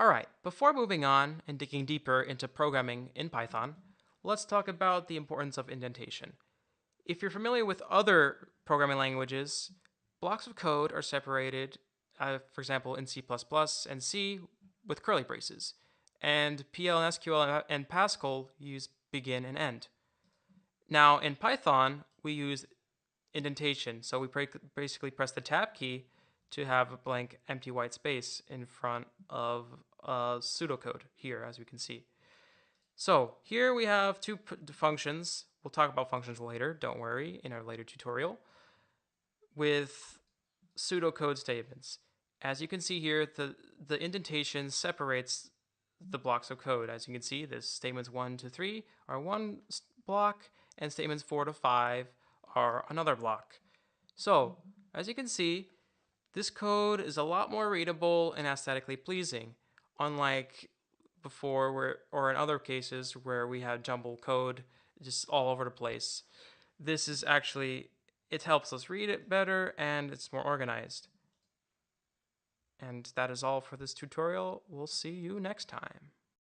Alright, before moving on and digging deeper into programming in Python, let's talk about the importance of indentation. If you're familiar with other programming languages, blocks of code are separated, for example, in C++ and C with curly braces, and PL and SQL and Pascal use begin and end. Now, in Python, we use indentation, so we basically press the tab key to have a blank empty white space in front of pseudocode here, as we can see. So here we have two functions. We'll talk about functions later, don't worry, in our later tutorial, with pseudocode statements. As you can see here, the indentation separates the blocks of code. As you can see, the statements 1 to 3 are one block, and statements 4 to 5 are another block. So, as you can see, this code is a lot more readable and aesthetically pleasing, unlike before or in other cases where we had jumbled code just all over the place. This is actually, it helps us read it better and it's more organized. And that is all for this tutorial. We'll see you next time.